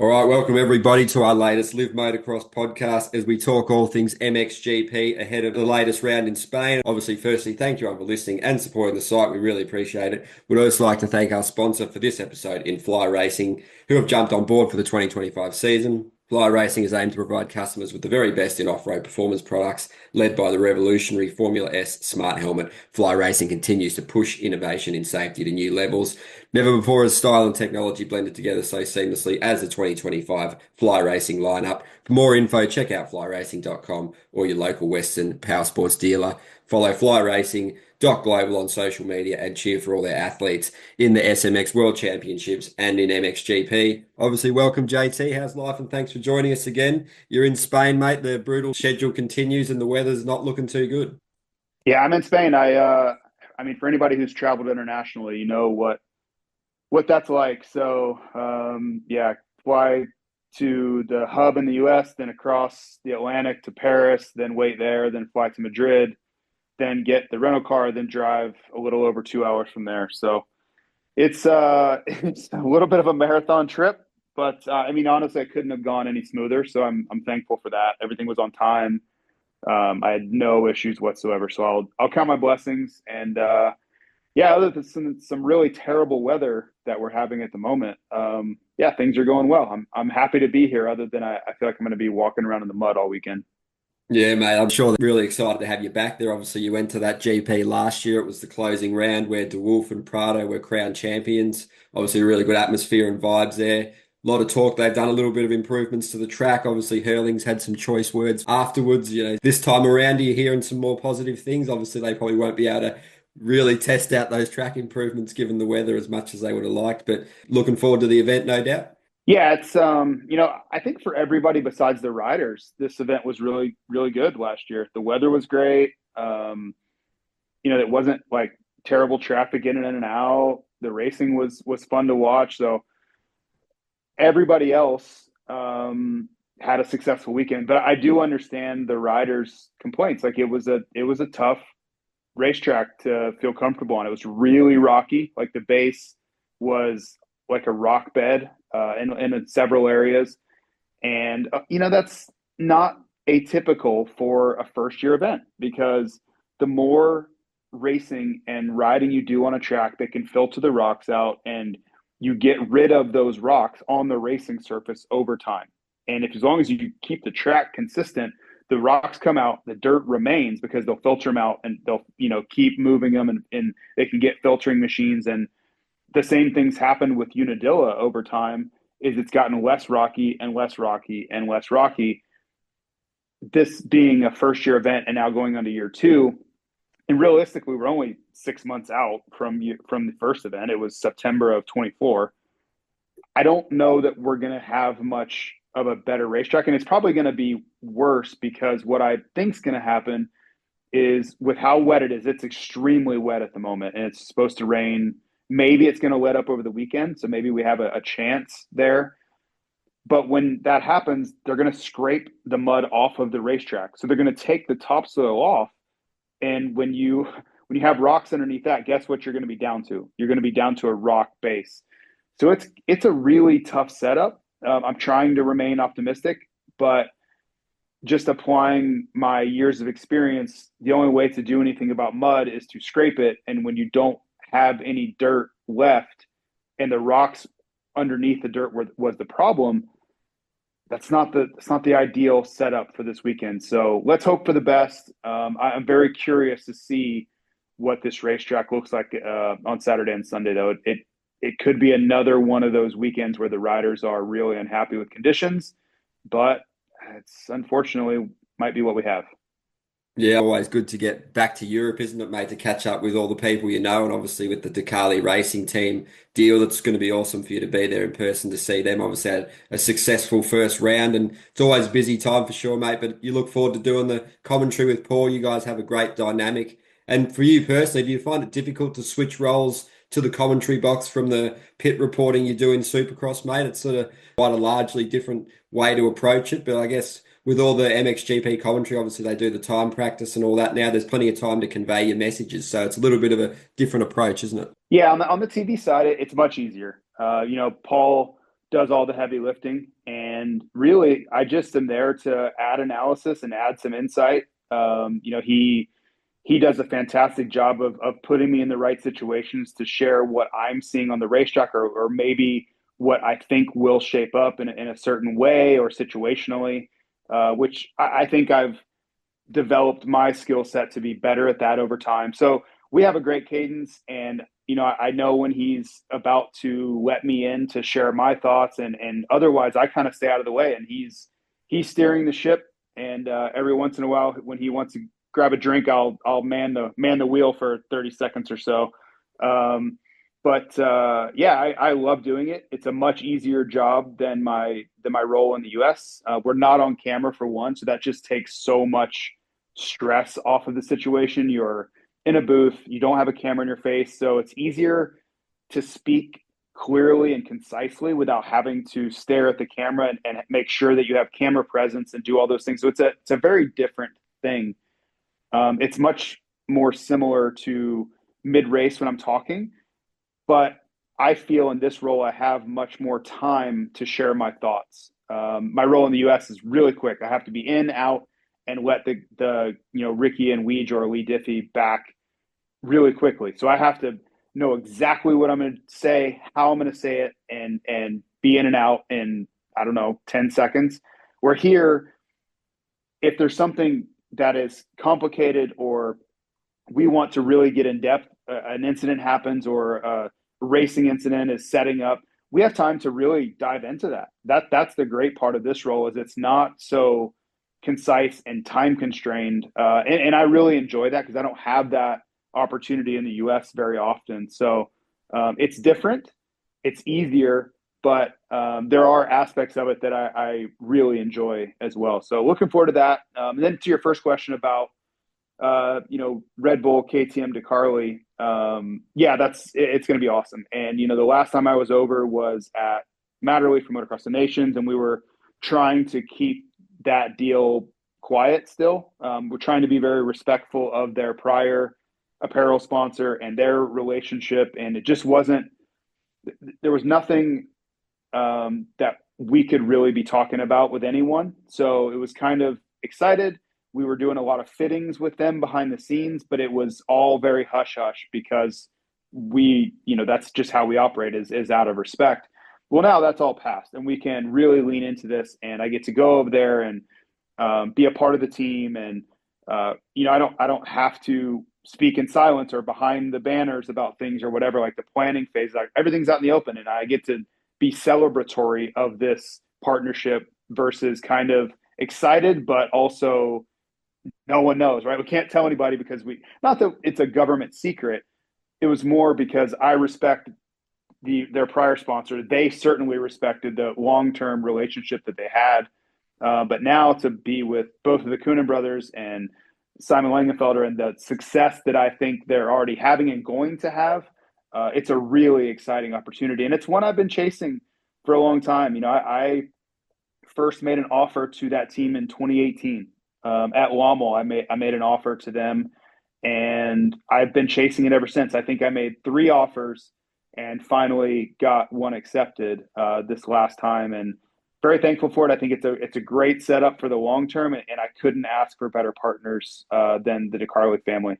All right, welcome everybody to our latest Live Motocross podcast as we talk all things MXGP ahead of the latest round in Spain. Obviously, firstly, thank you all for listening and supporting the site. We really appreciate it. We'd also like to thank our sponsor for this episode in Fly Racing, who have jumped on board for the 2025 season. Fly Racing is aimed to provide customers with the very best in off-road performance products, led by the revolutionary Formula S Smart Helmet. Fly Racing continues to push innovation in safety to new levels. Never before has style and technology blended together so seamlessly as the 2025 Fly Racing lineup. For more info, check out flyracing.com or your local Western Powersports dealer. Follow Fly Racing Global on social media and cheer for all their athletes in the SMX World Championships and in MXGP. Obviously, welcome JT. How's life? And thanks for joining us again. You're in Spain, mate. The brutal schedule continues and the weather's not looking too good. Yeah, I'm in Spain. I mean, for anybody who's traveled internationally, you know what that's like. So, yeah, fly to the hub in the U.S., then across the Atlantic to Paris, then wait there, then fly to Madrid, then get the rental car, then drive a little over 2 hours from there. So it's it's a little bit of a marathon trip, but I mean, honestly, I couldn't have gone any smoother. So I'm thankful for that. Everything was on time. I had no issues whatsoever. So I'll count my blessings. And yeah, other than some really terrible weather that we're having at the moment, yeah, things are going well. I'm happy to be here. Other than I feel like I'm going to be walking around in the mud all weekend. Yeah, mate, I'm sure they're really excited to have you back there. Obviously, you went to that GP last year. It was the closing round where De Wolf and Prado were crowned champions. Obviously, a really good atmosphere and vibes there. A lot of talk. They've done a little bit of improvements to the track. Obviously, Hurling's had some choice words afterwards. This time around, you're hearing some more positive things. Obviously, they probably won't be able to really test out those track improvements given the weather as much as they would have liked. But looking forward to the event, no doubt. Yeah, it's I think for everybody besides the riders, this event was really, really good last year. The weather was great. It wasn't like terrible traffic in and out. The racing was fun to watch. So everybody else had a successful weekend. But I do understand the riders' complaints. Like it was a tough racetrack to feel comfortable on. It was really rocky. Like the base was like a rock bed in several areas. And, that's not atypical for a first year event because the more racing and riding you do on a track that can filter the rocks out and you get rid of those rocks on the racing surface over time. And if as long as you keep the track consistent, the rocks come out, the dirt remains because they'll filter them out and they'll, keep moving them and they can get filtering machines. And the same things happen with Unadilla over time is it's gotten less rocky and less rocky and less rocky. This being a first year event and now going on to year two, and realistically, we're only 6 months out from the first event. It was September of 24. I don't know that we're going to have much of a better racetrack, and it's probably going to be worse because what I think is going to happen is with how wet it is, it's extremely wet at the moment, and it's supposed to rain. Maybe it's going to let up over the weekend, so maybe we have a chance there. But when that happens, they're going to scrape the mud off of the racetrack. So they're going to take the topsoil off, and when you have rocks underneath that, guess what you're going to be down to? You're going to be down to a rock base. So it's a really tough setup. I'm trying to remain optimistic, but just applying my years of experience, the only way to do anything about mud is to scrape it. And when you don't have any dirt left and the rocks underneath the dirt was the problem, that's not the ideal setup for this weekend. So let's hope for the best. I'm very curious to see what this racetrack looks like on Saturday and Sunday, though. It could be another one of those weekends where the riders are really unhappy with conditions, but it's unfortunately might be what we have. Yeah, always good to get back to Europe, isn't it, mate, to catch up with all the people you know, and obviously with the Ducati racing team deal, that's going to be awesome for you to be there in person to see them. Obviously had a successful first round, and it's always a busy time for sure, mate, but you look forward to doing the commentary with Paul. You guys have a great dynamic. And for you personally, do you find it difficult to switch roles to the commentary box from the pit reporting you do in Supercross, mate? It's sort of quite a largely different way to approach it, but I guess with all the MXGP commentary, obviously they do the time practice and all that now. There's plenty of time to convey your messages. So it's a little bit of a different approach, isn't it? Yeah, on the TV side, it's much easier. Paul does all the heavy lifting. And really, I just am there to add analysis and add some insight. He does a fantastic job of putting me in the right situations to share what I'm seeing on the racetrack, or maybe what I think will shape up in a certain way or situationally, which I think I've developed my skill set to be better at that over time. So we have a great cadence, and I know when he's about to let me in to share my thoughts, and otherwise I kind of stay out of the way, and he's steering the ship. And every once in a while, when he wants to grab a drink, I'll man the wheel for 30 seconds or so. I love doing it. It's a much easier job than my role in the U.S. We're not on camera for one, so that just takes so much stress off of the situation. You're in a booth, you don't have a camera in your face, so it's easier to speak clearly and concisely without having to stare at the camera and make sure that you have camera presence and do all those things. So it's a very different thing. It's much more similar to mid-race when I'm talking, but I feel in this role I have much more time to share my thoughts. My role in the U.S. is really quick. I have to be in, out, and let the Ricky and Weege or Lee Diffie back really quickly. So I have to know exactly what I'm going to say, how I'm going to say it, and be in and out in, I don't know, 10 seconds. Where here, if there's something that is complicated or we want to really get in depth, an incident happens or a racing incident is setting up, we have time to really dive into that. That's the great part of this role, is it's not so concise and time constrained. And I really enjoy that because I don't have that opportunity in the US very often. So it's different, it's easier, but there are aspects of it that I really enjoy as well. So looking forward to that. And then to your first question about Red Bull, KTM, DeCarli. It's going to be awesome. And, the last time I was over was at Matterley for Motocross of Nations, and we were trying to keep that deal quiet still. We're trying to be very respectful of their prior apparel sponsor and their relationship. And it just there was nothing that we could really be talking about with anyone. So it was kind of excited. We were doing a lot of fittings with them behind the scenes, but it was all very hush hush because that's just how we operate, is out of respect. Well, now that's all past and we can really lean into this, and I get to go over there and be a part of the team. And, I don't have to speak in silence or behind the banners about things or whatever, like the planning phase, like everything's out in the open, and I get to be celebratory of this partnership versus kind of excited, but also no one knows, right? We can't tell anybody because not that it's a government secret. It was more because I respect their prior sponsor. They certainly respected the long-term relationship that they had. But now to be with both of the Coonan brothers and Simon Langenfelder and the success that I think they're already having and going to have, it's a really exciting opportunity. And it's one I've been chasing for a long time. I first made an offer to that team in 2018. At Lommel, I made an offer to them, and I've been chasing it ever since. I think I made 3 offers and finally got one accepted this last time, and very thankful for it. I think it's a great setup for the long term, and I couldn't ask for better partners than the DeCarli family.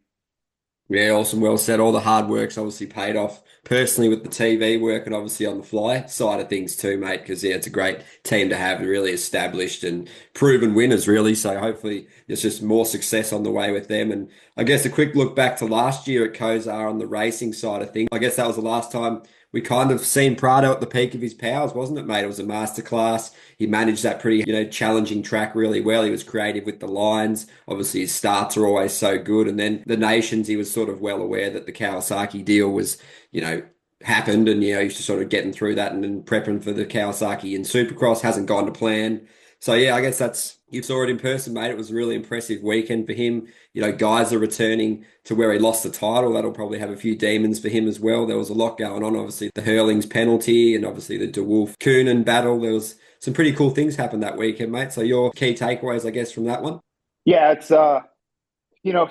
Yeah, awesome. Well said. All the hard work's obviously paid off personally with the TV work and obviously on the fly side of things too, mate, because it's a great team to have and really established and proven winners, really. So hopefully there's just more success on the way with them. And I guess a quick look back to last year at Kozar on the racing side of things. I guess that was the last time we kind of seen Prado at the peak of his powers, wasn't it, mate? It was a masterclass. He managed that pretty, challenging track really well. He was creative with the lines. Obviously, his starts are always so good. And then the nations, he was sort of well aware that the Kawasaki deal was, happened. And, he's just sort of getting through that and then prepping for the Kawasaki in Supercross. Hasn't gone to plan. So, yeah, I guess you saw it in person, mate. It was a really impressive weekend for him. Guys are returning to where he lost the title. That'll probably have a few demons for him as well. There was a lot going on. Obviously, the Hurlings penalty and obviously the DeWolf Coonan battle. There was some pretty cool things happened that weekend, mate. So your key takeaways, I guess, from that one? Yeah, it's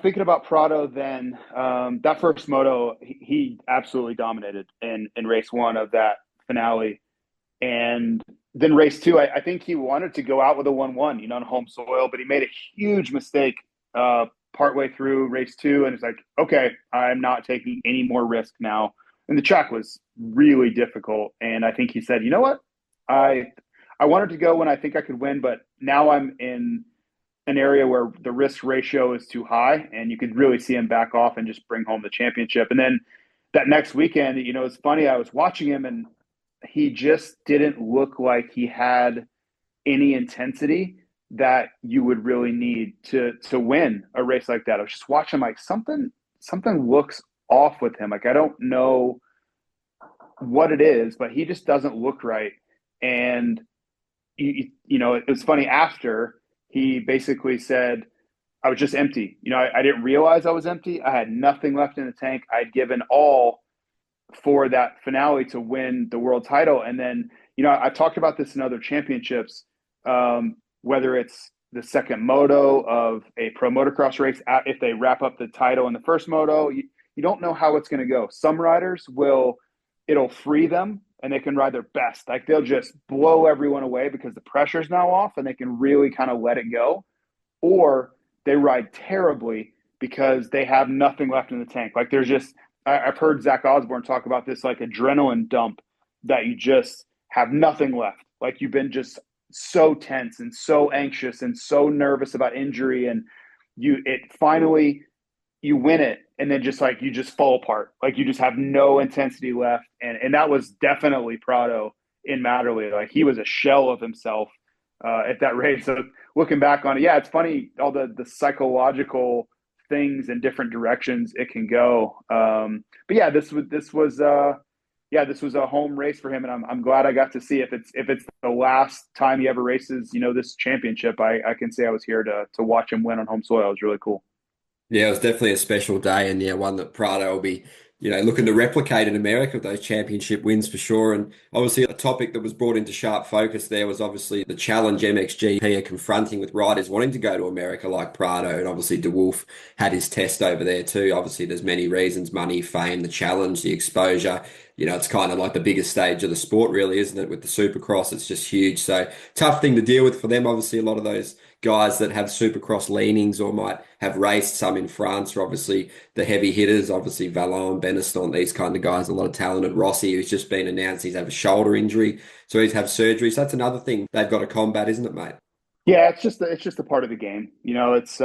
thinking about Prado, then that first moto, he absolutely dominated in race 1 of that finale. And then race two, I think he wanted to go out with a 1-1, on home soil, but he made a huge mistake partway through race two. And it's like, okay, I'm not taking any more risk now. And the track was really difficult. And I think he said, you know what? I wanted to go when I think I could win, but now I'm in an area where the risk ratio is too high, and you could really see him back off and just bring home the championship. And then that next weekend, it's funny. I was watching him, and he just didn't look like he had any intensity that you would really need to win a race like that. I was just watching like something looks off with him. Like I don't know what it is, but he just doesn't look right. And it was funny after he basically said, I was just empty. I didn't realize I was empty. I had nothing left in the tank. I'd given all for that finale to win the world title. And then, I've talked about this in other championships, whether it's the second moto of a pro motocross race, if they wrap up the title in the first moto, you don't know how it's going to go. Some riders it'll free them and they can ride their best. Like they'll just blow everyone away because the pressure's now off and they can really kind of let it go. Or they ride terribly because they have nothing left in the tank. Like I've heard Zach Osborne talk about this like adrenaline dump that you just have nothing left. Like you've been just so tense and so anxious and so nervous about injury, and finally you win it, and then just like you just fall apart. Like you just have no intensity left. And that was definitely Prado in Matterley. Like he was a shell of himself at that race. So looking back on it, yeah, it's funny all the psychological things in different directions it can go. But yeah, this was a home race for him, and I'm glad I got to see it. If it's the last time he ever races, this championship, I can say I was here to watch him win on home soil. It was really cool. Yeah, it was definitely a special day, and yeah, one that Prado will be, looking to replicate in America with those championship wins for sure. And obviously, a topic that was brought into sharp focus there was obviously the challenge MXGP are confronting with riders wanting to go to America like Prado, and obviously DeWolf had his test over there too. Obviously, there's many reasons: money, fame, the challenge, the exposure. It's kind of like the biggest stage of the sport, really, isn't it? With the Supercross, it's just huge. So tough thing to deal with for them. Obviously, a lot of those guys that have Supercross leanings or might have raced some in France are obviously the heavy hitters, obviously Vallon, Benestant, these kind of guys, a lot of talented. Rossi, who's just been announced he's had a shoulder injury, so he's had surgery. So that's another thing they've got to combat, isn't it, mate? Yeah, it's just a part of the game. It's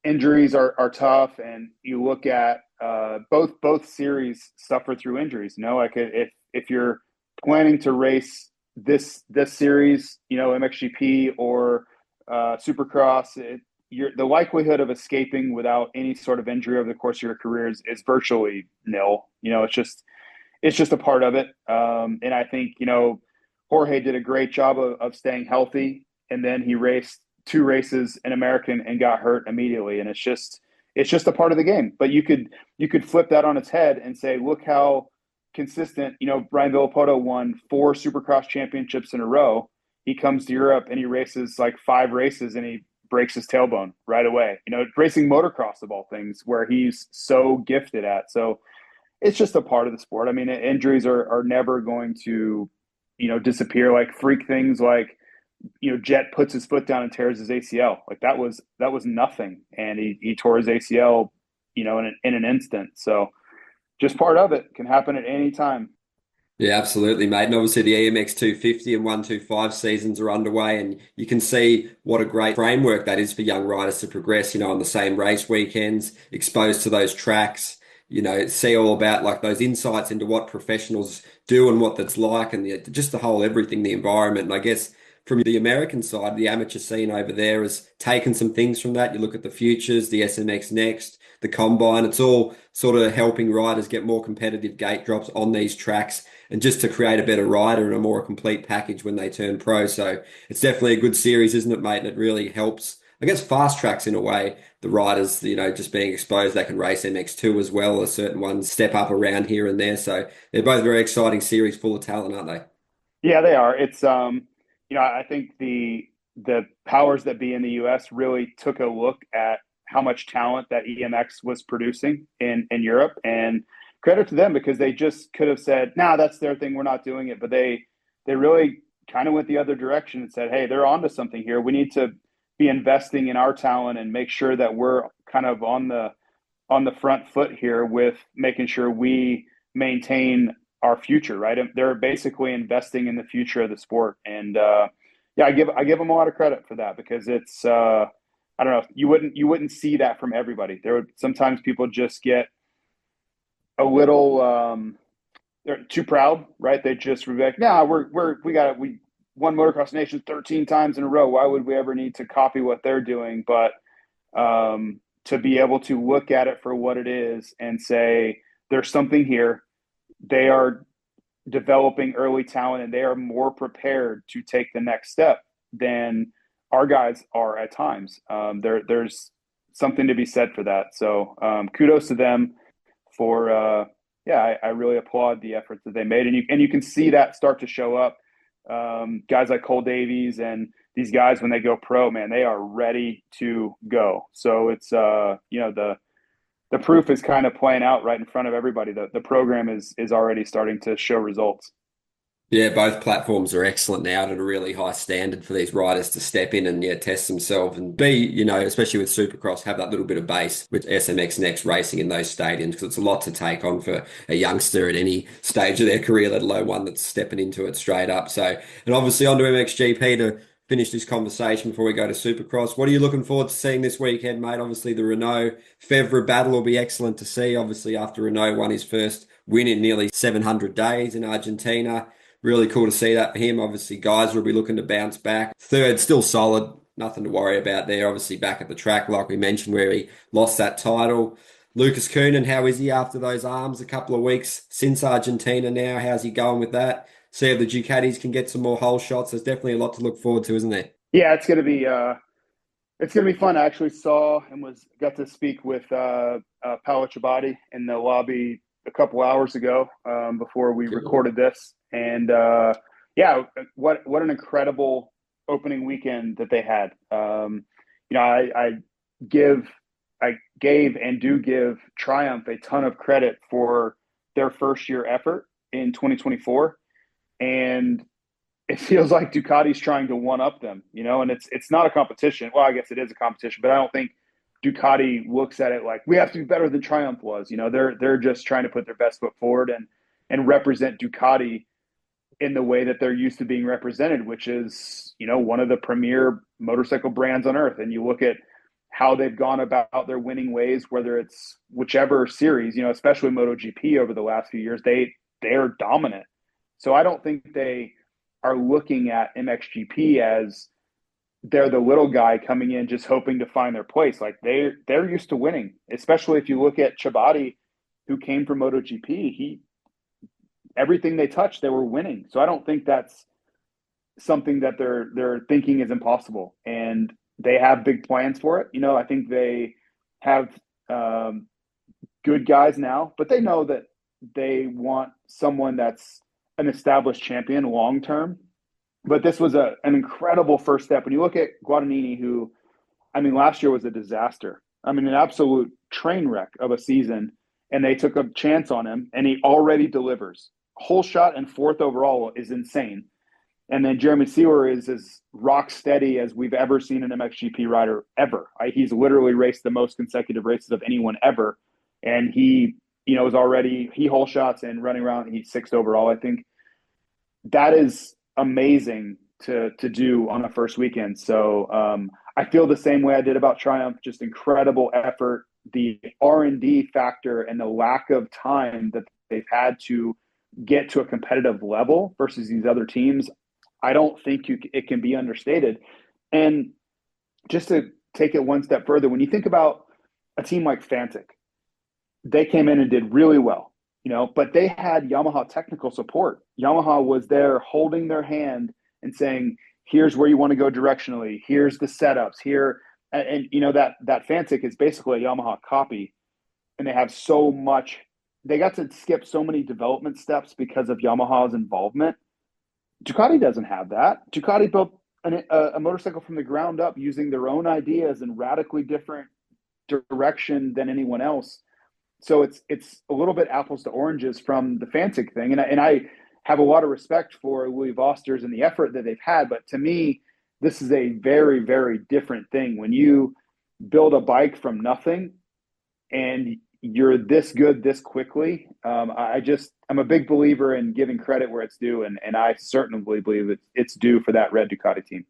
injuries are tough, and you look at both series suffer through injuries. Like if you're planning to race this series, MXGP or Supercross, the likelihood of escaping without any sort of injury over the course of your career is virtually nil. It's just a part of it. And I think Jorge did a great job of staying healthy, and then he raced two races in American and got hurt immediately. And it's just a part of the game. But you could flip that on its head and say, look how consistent, Brian Villapoto won 4 Supercross championships in a row. He comes to Europe and he races like 5 races and he breaks his tailbone right away. Racing motocross of all things, where he's so gifted at. So it's just a part of the sport. I mean, injuries are never going to, disappear. Like freak things like, Jet puts his foot down and tears his ACL. Like that was nothing. And he tore his ACL, in an instant. So just part of it, can happen at any time. Yeah, absolutely, mate. And obviously the EMX 250 and 125 seasons are underway, and you can see what a great framework that is for young riders to progress, on the same race weekends, exposed to those tracks, see all about like those insights into what professionals do and what that's like, and just the whole everything, the environment. And I guess from the American side, the amateur scene over there has taken some things from that. You look at the futures, the SMX Next, the Combine, it's all sort of helping riders get more competitive gate drops on these tracks and just to create a better rider and a more complete package when they turn pro. So it's definitely a good series, isn't it, mate? And it really helps, I guess, fast tracks in a way. The riders, just being exposed, they can race MX2 as well, as certain ones step up around here and there. So they're both very exciting series full of talent, aren't they? Yeah, they are. It's I think the powers that be in the US really took a look at how much talent that EMX was producing in Europe. And credit to them, because they just could have said, "Nah, that's their thing. We're not doing it." But they really kind of went the other direction and said, "Hey, they're onto something here. We need to be investing in our talent and make sure that we're kind of on the front foot here with making sure we maintain our future." Right? And they're basically investing in the future of the sport, and yeah, I give them a lot of credit for that, because it's I don't know, you wouldn't see that from everybody. There would sometimes people just get a little they're too proud, right? They just be like, "Nah, we won Motocross Nation 13 times in a row. Why would we ever need to copy what they're doing?" But to be able to look at it for what it is and say, there's something here. They are developing early talent, and they are more prepared to take the next step than our guys are at times. There's something to be said for that. So kudos to them for yeah, I really applaud the efforts that they made, and you can see that start to show up. Guys like Cole Davies and these guys, when they go pro, man, they are ready to go. So it's you know, the proof is kind of playing out right in front of everybody. The program is already starting to show results. Yeah, both platforms are excellent now at a really high standard for these riders to step in and test themselves and be, especially with Supercross, have that little bit of base with SMX Next racing in those stadiums, because it's a lot to take on for a youngster at any stage of their career, let alone one that's stepping into it straight up. So, and obviously onto MXGP to finish this conversation before we go to Supercross. What are you looking forward to seeing this weekend, mate? Obviously the Renault Fevre battle will be excellent to see. Obviously after Renault won his first win in nearly 700 days in Argentina. Really cool to see that for him. Obviously, guys will be looking to bounce back. Third, still solid. Nothing to worry about there. Obviously, back at the track, like we mentioned, where he lost that title. Lucas Coonan, how is he after those arms? A couple of weeks since Argentina now. How's he going with that? See if the Ducatis can get some more hole shots. There's definitely a lot to look forward to, isn't there? Yeah, it's gonna be fun. I actually saw and got to speak with Paolo Ciabatti in the lobby a couple hours ago, before we recorded this. And yeah, what an incredible opening weekend that they had. I gave and do give Triumph a ton of credit for their first year effort in 2024, and it feels like Ducati's trying to one up them, and it's not a competition. Well, I guess it is a competition, but I don't think Ducati looks at it like we have to be better than Triumph was. They're just trying to put their best foot forward and represent Ducati in the way that they're used to being represented, which is, one of the premier motorcycle brands on earth. And you look at how they've gone about their winning ways, whether it's whichever series, especially MotoGP over the last few years, they're dominant. So I don't think they are looking at MXGP as they're the little guy coming in just hoping to find their place. Like they're used to winning, especially if you look at Ciabatti, who came from MotoGP. Everything they touched, they were winning. So I don't think that's something that they're thinking is impossible, and they have big plans for it. I think they have good guys now, but they know that they want someone that's an established champion long term. But this was an incredible first step. When you look at Guadagnini, who, last year was a disaster. An absolute train wreck of a season, and they took a chance on him, and he already delivers. Whole shot and fourth overall is insane. And then Jeremy Seewer is as rock steady as we've ever seen an MXGP rider ever. He's literally raced the most consecutive races of anyone ever. And he, is already, he whole shots and running around. He's sixth overall. I think that is amazing to do on a first weekend. So I feel the same way I did about Triumph, just incredible effort, the R&D factor and the lack of time that they've had to get to a competitive level versus these other teams. I don't think it can be understated. And just to take it one step further, when you think about a team like Fantic, they came in and did really well, but they had Yamaha technical support. Yamaha was there holding their hand and saying, here's where you want to go directionally. Here's the setups here. And that Fantic is basically a Yamaha copy, and they have so much. They got to skip so many development steps because of Yamaha's involvement. Ducati doesn't have that. Ducati built a motorcycle from the ground up using their own ideas and radically different direction than anyone else. So it's a little bit apples to oranges from the Fancic thing. And I have a lot of respect for Louis Vosters and the effort that they've had. But to me, this is a very, very different thing. When you build a bike from nothing and you're this good this quickly, I'm a big believer in giving credit where it's due, and I certainly believe it's due for that red Ducati team.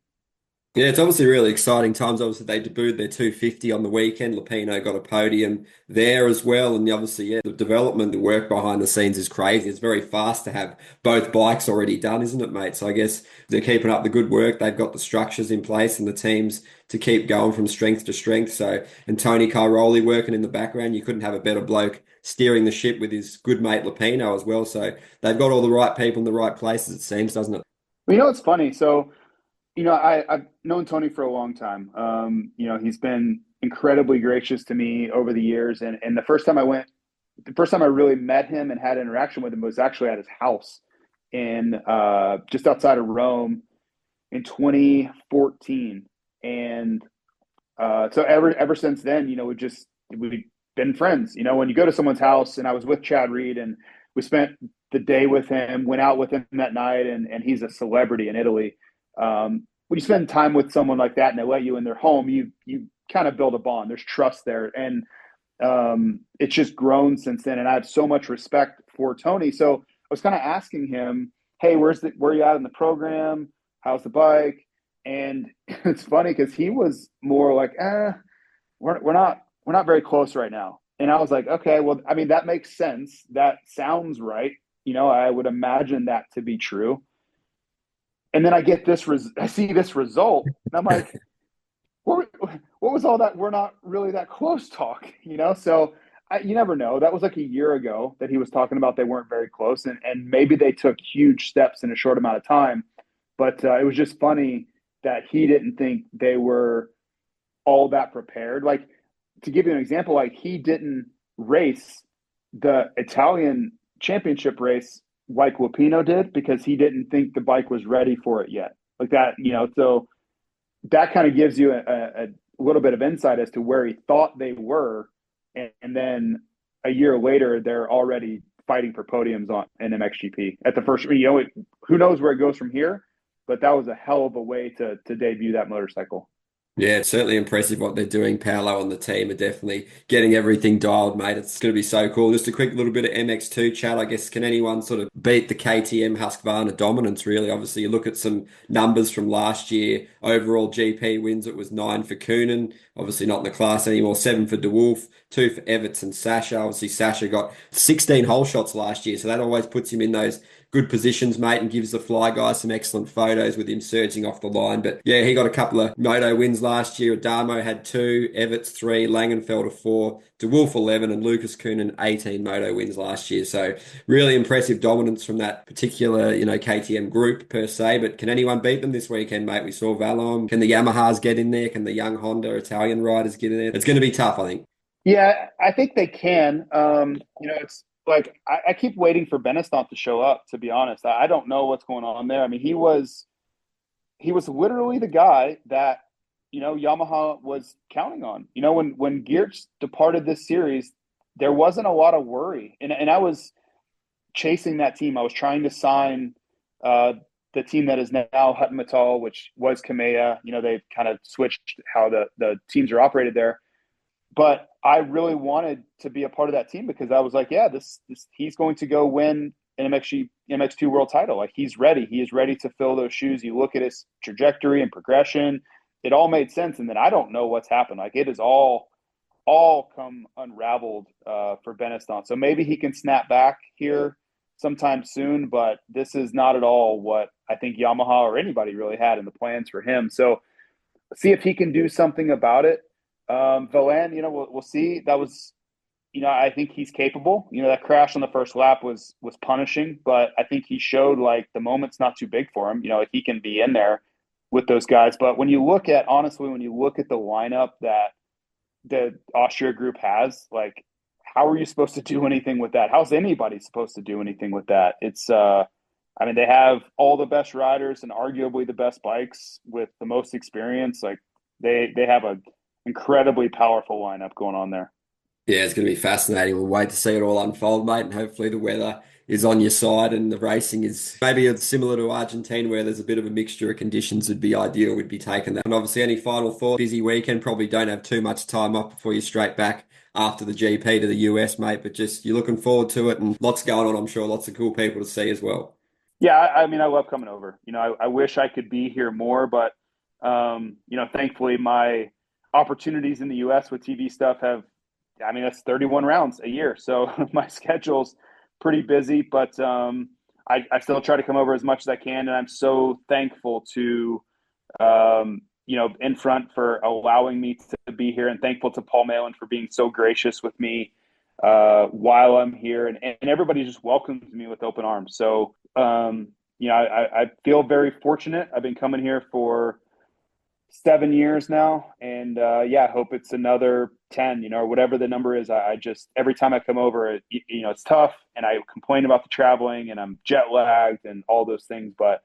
Yeah, it's obviously really exciting times. Obviously, they debuted their 250 on the weekend. Lupino got a podium there as well. And obviously, yeah, the development, the work behind the scenes is crazy. It's very fast to have both bikes already done, isn't it, mate? So I guess they're keeping up the good work. They've got the structures in place and the teams to keep going from strength to strength. So, and Tony Cairoli working in the background. You couldn't have a better bloke steering the ship with his good mate Lupino as well. So they've got all the right people in the right places, it seems, doesn't it? Well, it's funny. So, I've known Tony for a long time. He's been incredibly gracious to me over the years. And the first time I really met him and had interaction with him was actually at his house in just outside of Rome in 2014. And so ever since then, we've been friends. When you go to someone's house, and I was with Chad Reed, and we spent the day with him, went out with him that night, and he's a celebrity in Italy. When you spend time with someone like that and they let you in their home, you kind of build a bond. There's trust there, and it's just grown since then. And I have so much respect for Tony. So I was kind of asking him, "Hey, where are you at in the program? How's the bike?" And it's funny because he was more like, we're not very close right now." And I was like, "Okay, well, I mean, that makes sense. That sounds right. I would imagine that to be true." And then I get I see this result, and I'm like, what was all that "we're not really that close" talk? So you never know. That was like a year ago that he was talking about they weren't very close, and maybe they took huge steps in a short amount of time. But it was just funny that he didn't think they were all that prepared. Like, to give you an example, like, he didn't race the Italian championship race like Lupino did because he didn't think the bike was ready for it yet. Like that, so that kind of gives you a little bit of insight as to where he thought they were. And then a year later, they're already fighting for podiums on an MXGP at the first. Who knows where it goes from here? But that was a hell of a way to debut that motorcycle. Yeah, it's certainly impressive what they're doing. Paolo and the team are definitely getting everything dialed, mate. It's going to be so cool. Just a quick little bit of MX2 chat. I guess, can anyone sort of beat the KTM Husqvarna dominance, really? Obviously, you look at some numbers from last year. Overall GP wins, it was 9 for Coonan. Obviously not in the class anymore. 7 for DeWolf, 2 for Everts and Sasha. Obviously, Sasha got 16 hole shots last year, so that always puts him in those good positions, mate, and gives the Fly guys some excellent photos with him surging off the line. But yeah, he got a couple of moto wins last year. Adamo had 2, Everts 3, Langenfelder 4, DeWolf 11, and Lucas Coonan 18 moto wins last year. So really impressive dominance from that particular, KTM group per se. But can anyone beat them this weekend, mate? We saw Valom. Can the Yamahas get in there? Can the young Honda Italian riders get in there? It's going to be tough, I think. Yeah, I think they can. It's like I keep waiting for Benestant to show up, to be honest. I don't know what's going on there. I mean, he was literally the guy that, Yamaha was counting on. When Geertz departed this series, there wasn't a lot of worry. And I was chasing that team. I was trying to sign the team that is now Hutton Mittal, which was Kamea. They've kind of switched how the teams are operated there. But I really wanted to be a part of that team because I was like, yeah, this he's going to go win an MX2 world title. Like, he's ready. He is ready to fill those shoes. You look at his trajectory and progression, it all made sense. And then I don't know what's happened. Like, it is all come unraveled for Benestant. So maybe he can snap back here sometime soon, but this is not at all what I think Yamaha or anybody really had in the plans for him. So see if he can do something about it. Velan, we'll see. That was, I think he's capable. That crash on the first lap was punishing, but I think he showed, like, the moment's not too big for him. Like, he can be in there with those guys. But when you look at the lineup that the Austria group has, like, how are you supposed to do anything with that? How's anybody supposed to do anything with that? It's, they have all the best riders and arguably the best bikes with the most experience. Like, they have a incredibly powerful lineup going on there. Yeah, it's going to be fascinating. We'll wait to see it all unfold, mate, and hopefully the weather is on your side and the racing is maybe it's similar to Argentina where there's a bit of a mixture of conditions would be ideal. We'd be taking that. And obviously, any final thought? Busy weekend, probably don't have too much time off before you're straight back after the GP to the US, mate. But just you're looking forward to it and lots going on, I'm sure. Lots of cool people to see as well. Yeah, I mean, I love coming over. I wish I could be here more, but thankfully my opportunities in the U.S. with TV stuff have. I mean, that's 31 rounds a year, so my schedule's pretty busy. But I still try to come over as much as I can, and I'm so thankful to in front for allowing me to be here, and thankful to Paul Malin for being so gracious with me while I'm here, and everybody just welcomes me with open arms. So I feel very fortunate. I've been coming here for 7 years now, and I hope it's another 10, or whatever the number is. I just every time I come over, it's tough, and I complain about the traveling, and I'm jet lagged, and all those things. But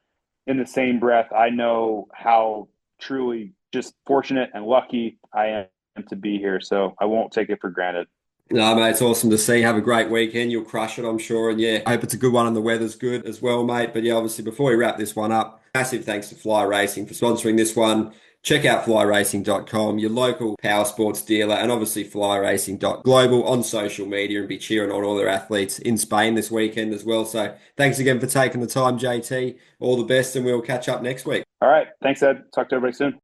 in the same breath, I know how truly just fortunate and lucky I am to be here. So I won't take it for granted. No, mate, it's awesome to see. Have a great weekend. You'll crush it, I'm sure. And yeah, I hope it's a good one and the weather's good as well, mate. But yeah, obviously, before we wrap this one up, massive thanks to Fly Racing for sponsoring this one. Check out flyracing.com, your local power sports dealer, and obviously flyracing.global on social media and be cheering on all their athletes in Spain this weekend as well. So thanks again for taking the time, JT. All the best, and we'll catch up next week. All right. Thanks, Ed. Talk to everybody soon.